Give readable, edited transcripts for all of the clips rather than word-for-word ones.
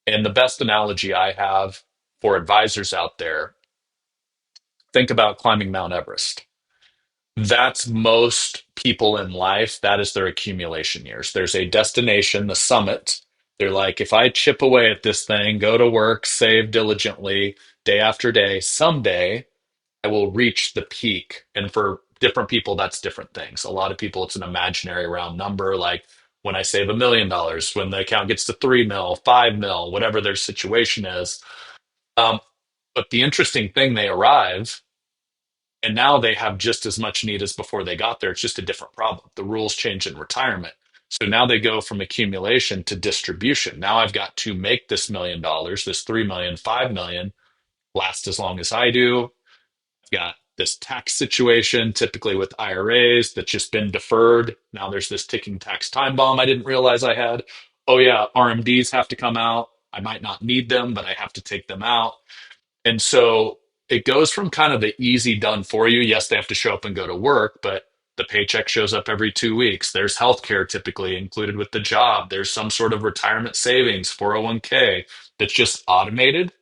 And the best analogy I have for advisors out there, think about climbing Mount Everest. That's most people in life. That is their accumulation years. There's a destination, the summit. They're like, if I chip away at this thing, go to work, save diligently day after day, someday I will reach the peak. And for different people, that's different things. A lot of people, it's an imaginary round number, like when I save $1 million, when the account gets to 3 mil, 5 mil, whatever their situation is. Um, but the interesting thing, they arrive and now they have just as much need as before they got there. It's just a different problem. The rules change in retirement. So now they go from accumulation to distribution. Now I've got to make this $1 million, this 3 million, 5 million last as long as I do. I've got this tax situation, typically with IRAs, that's just been deferred. Now there's this ticking tax time bomb I didn't realize I had. Oh, yeah, RMDs have to come out. I might not need them, but I have to take them out. And so it goes from kind of the easy done for you. Yes, they have to show up and go to work, but the paycheck shows up every 2 weeks. There's healthcare typically included with the job. There's some sort of retirement savings, 401k that's just automated.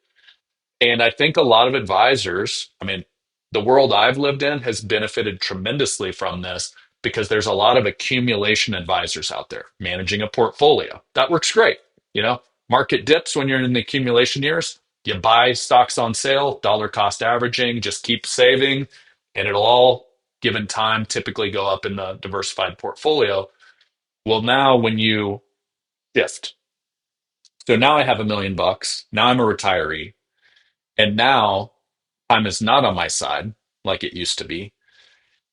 And I think a lot of advisors, I mean, the world I've lived in has benefited tremendously from this because there's a lot of accumulation advisors out there managing a portfolio. That works great. You know, market dips when you're in the accumulation years, you buy stocks on sale, dollar cost averaging, just keep saving, and it'll all, given time, typically go up in the diversified portfolio. Well, now when you shift, so now I have $1 million, now I'm a retiree, and now time is not on my side like it used to be.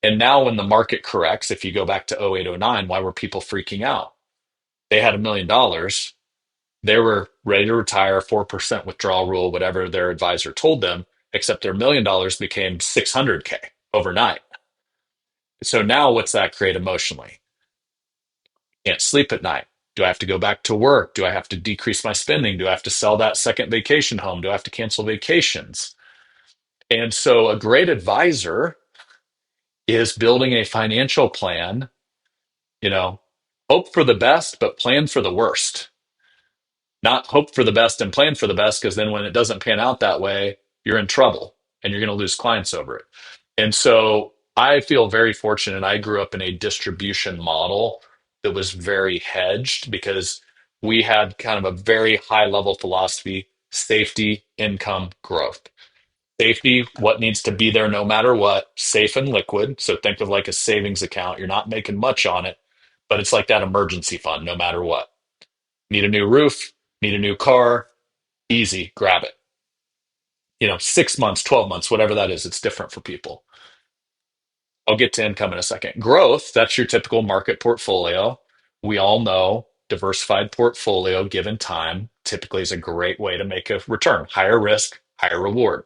And now when the market corrects, if you go back to 08, 09, why were people freaking out? They had $1 million. They were ready to retire, 4% withdrawal rule, whatever their advisor told them, except their $1 million became 600K overnight. So now what's that create emotionally? Can't sleep at night. Do I have to go back to work? Do I have to decrease my spending? Do I have to sell that second vacation home? Do I have to cancel vacations? And so a great advisor is building a financial plan, you know, hope for the best, but plan for the worst. Not hope for the best and plan for the best, because then when it doesn't pan out that way, you're in trouble and you're going to lose clients over it. And so I feel very fortunate. I grew up in a distribution model that was very hedged because we had kind of a very high level philosophy: safety, income, growth. Safety, what needs to be there no matter what, safe and liquid. So think of like a savings account. You're not making much on it, but it's like that emergency fund no matter what. Need a new roof, need a new car, easy, grab it. 6 months, 12 months, whatever that is, it's different for people. I'll get to income in a second. Growth, that's your typical market portfolio. We all know diversified portfolio given time typically is a great way to make a return. Higher risk, higher reward.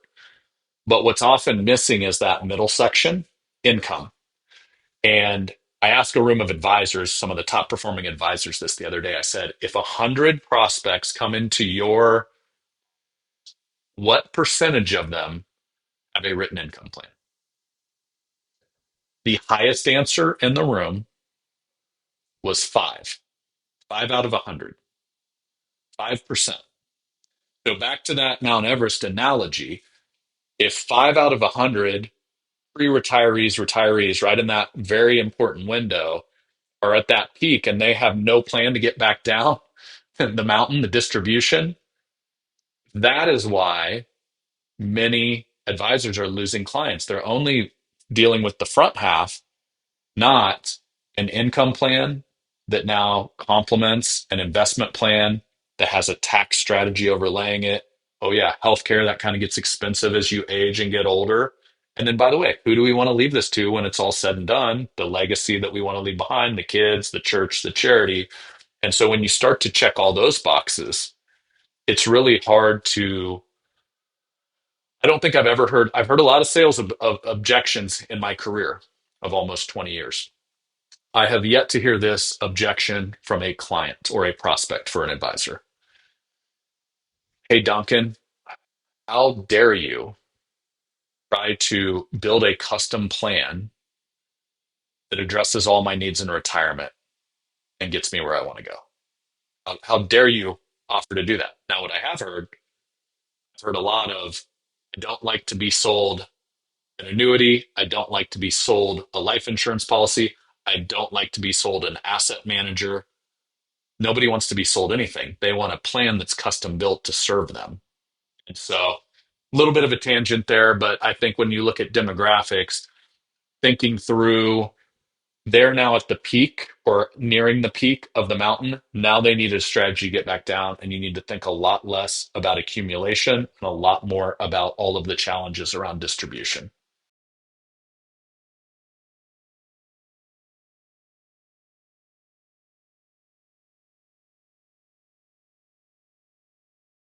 But what's often missing is that middle section, income. And I asked a room of advisors, some of the top performing advisors, this the other day. I said, if 100 prospects come into what percentage of them have a written income plan? The highest answer in the room was five out of 100, 5%. So back to that Mount Everest analogy, if 5 out of 100 pre-retirees, retirees, right in that very important window, are at that peak and they have no plan to get back down the mountain, the distribution, that is why many advisors are losing clients. They're only dealing with the front half, not an income plan that now complements an investment plan that has a tax strategy overlaying it. Oh, yeah, healthcare, that kind of gets expensive as you age and get older. And then, by the way, who do we want to leave this to when it's all said and done? The legacy that we want to leave behind, the kids, the church, the charity. And so when you start to check all those boxes, it's really hard to. I don't think I've heard a lot of sales of objections in my career of almost 20 years. I have yet to hear this objection from a client or a prospect for an advisor. Hey, Duncan, how dare you try to build a custom plan that addresses all my needs in retirement and gets me where I want to go? How dare you offer to do that. Now, what I have heard, I've heard a lot of, I don't like to be sold an annuity. I don't like to be sold a life insurance policy. I don't like to be sold an asset manager. Nobody wants to be sold anything. They want a plan that's custom built to serve them. And so, a little bit of a tangent there, but I think when you look at demographics, thinking through they're now at the peak or nearing the peak of the mountain. Now they need a strategy to get back down, and you need to think a lot less about accumulation and a lot more about all of the challenges around distribution.